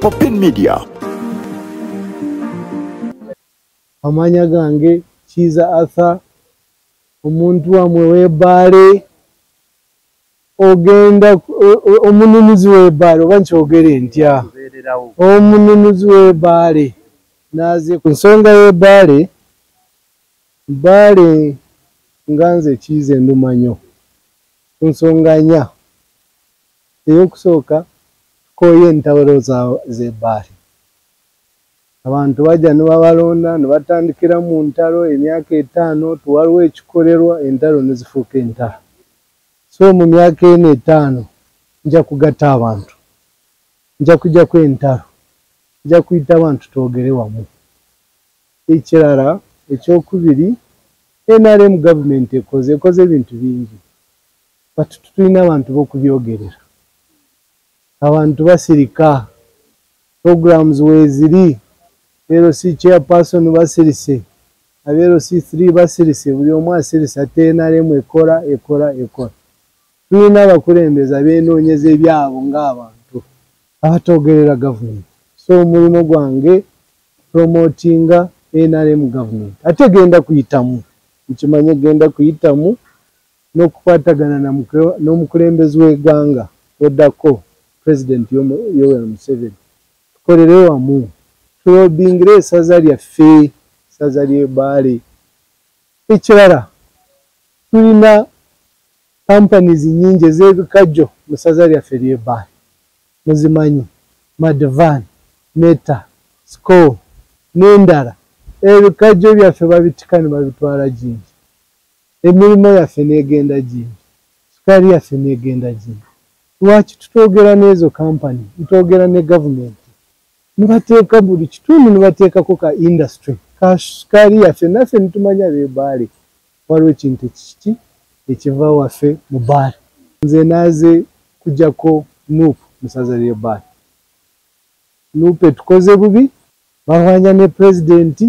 Popin Media. Amanya gange Kiza Arthur omuntu wamwe w'ebbaale ogenda omununuzi w'ebbaale oba nkyogere ntya omununuzi w'ebbaale naze ku nsonga y'ebbaale bbaale nga nze Kiza endumanyo ku nsonga nnya ey'okusooka tukoye entawulo z'ebbaale abantu bajja ne babalonda ne batandikira mu ntalo emyaka 5 tuwaliwo ekikolerwa entalo ne zifuuka entalo so mu myaka 5 nja kugatta abantu nja kujjako entalo nja kuyita abantu twogere wamu ekirala ekyokubiri NRM gavumenti ekoze ebintu bingi but tulina abantu b'okubyogerera abantu basirika programs weziri LC chairperson basirise LC 3 basirise buli omu asirise ate NRM ekora tulina abakulembeza abenoonyeza ebyabo ng'abantu abatogerera gavumenti so omulimu gwange promotinga NRM gavumenti ate genda kuyitamu nkimanye genda kuyitamu n'okukwatagana n'omukulembeze w'eggwanga oddako President Yoweri Museveni tukolere wamu tulobingire esaza lyaffe esaza ly'ebbaale ekirala tulina companies nyingi ez'ebikajjo mu ssaza lyaffe ly'ebbaale muzimanyi Madvan, Meta, Skol n'endala ebikajjo byaffe babitika ne babitwala gingi emirimu yaffe n'egenda gingi sukaali yaffe n'egenda gingi lwaki tutwogera n'ezo kampani tutwogera ne gavumenti nibateeka buli kitundu nibateekako ka industry ka sukaali yaffe naffe nitumanya b'ebbaale waliwo ekintu ekiki ekiva waffe mu bbaale nze naaze kujjako nuupu mu ssaza ly'ebbaale nuupu etukoze bubi balwanya ne pulezidenti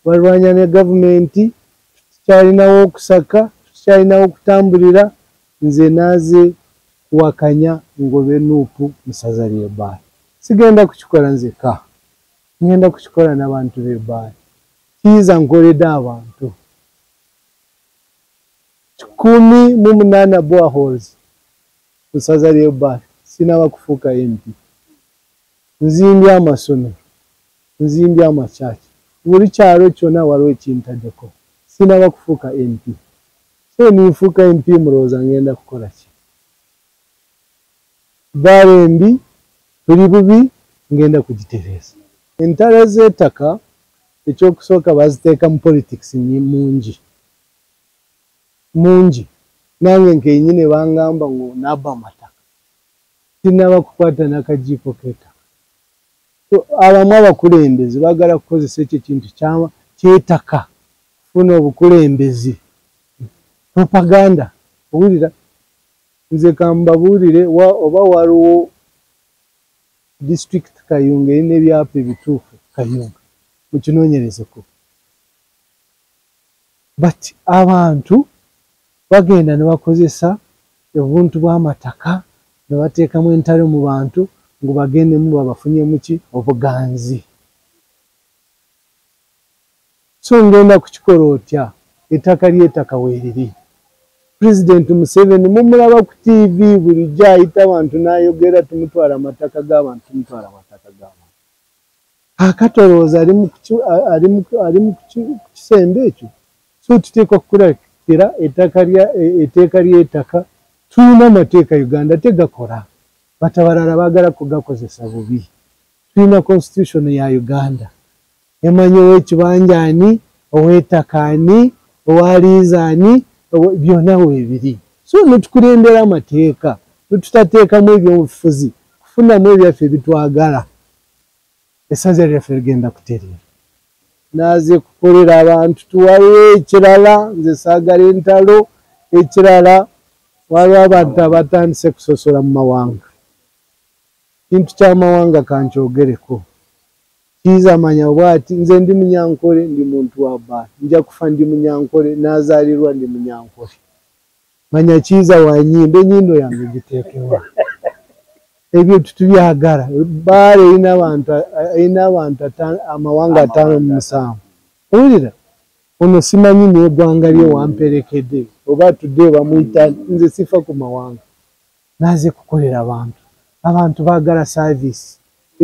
balwanya ne gavumenti tukyalinawo okusaka tukyalinawo okutambulira nze naaze kuwakanya ngobe nuupu mu ssaza ly'ebbaale sigenda kukikola nzeka ngenda kukikola n'abantu b'ebbaale Kiza nkoledde abantu 18 boreholes mu ssaza ly'ebbaale sinaba kufuuka MP nzimbye amasomero nzimbye amakyaki buli kyalo kyonna waliwo ekintaddeko sinaba kufuuka MP so ninfuuka MP mulowooza ngenda kukola ki bbaale embi buli bubi ngenda kugitereeza entalo z'ettaka ekyokusooka baziteeka mu politics mungi nange nkenyini bangamba ngu nabba amataka sinaba kukwata n'akajiiko k'ettaka so abamu abakulembeze baagala kukozesa ekyo ekintu ky'ettaka kufuna obukulembezi propaganda owulira nze kambabuulire oba waliwo district Kayunga erina ebyapa ebituufu Kayunga mukinoonyerezeko but abantu bagenda ne bakozesa obuntu bw'amataka ne bateekamu entalo mu bantu ngu bagendemu babafunyemu ki obuganzi so ngenda kukikola otya ettaka ly'ettaka weeriri President Museveni mumulaba ku TV bulijjo ayita abantu n'ayogera tumutwala amataka g'abantu akatolooza ali mu kisembe ekyo so tuteekwa kukulakira etteeka ly'ettaka tulina amateeka Uganda tegakola bata balala baagala kugakozesa bubi tulina constitution ya Uganda emanyi ow'ekibanjaani ow'ettakaani ow'aliizaani byonna weebiri so netukulembera amateeka netutateekamu ebyobufuzi kufunamu ebyaffe ebitwagala essaza lyaffe ligenda kutereera naaze kukolera abantu tuwaliwo ekirala nze saagala entalo ekirala waliwo abantu abatandise kusosola mu mawanga kintu ky'amawanga kankyogereko Kiza amanya bw'ati nze ndi Munyankole ndi muntu wa bbaale nja kufa ndi Munyankole naazaalirwa ndi Munyankole manya Kiza wa Nnyindo, ennyindo yange giteekewa ebyo tubyagala baale ina abantu amawanga 5 owulira ono simanyi n'eggwanga lye wamperekedde oba tudde bamuyita nze sifa ku mawanga naze kukolera abantu baagala saavisi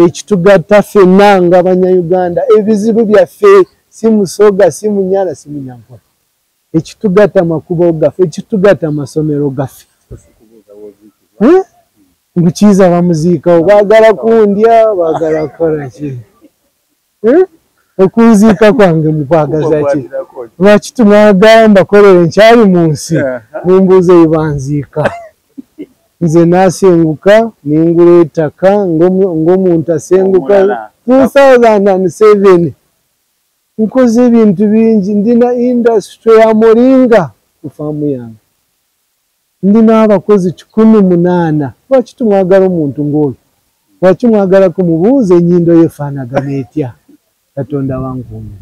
ekitugatta ffenna nga Abanyayuganda ebizibu byaffe si Musoga si Munyala si Munyankole ekitugatta makubo gaffe ekitugatta amasomero gaffe ngukiiza bamuziikawo baagala kundya baagala kukola ki okunziika kwange mukwagaza ki lwaki tumwagala mbakolere nkyali mu nsi mumbuuze ebanziika nze naasenguka ningula ettaka ng'omuntu asenguka 2007 nkoze ebintu bingi ndina industry ya moringa ku faamu yange ndina abakozi 18 lwaki tumwagala omuntu ng'oyo lwaki mwagala kumubuuza ennyindo yefaanagana etya Katonda wankuume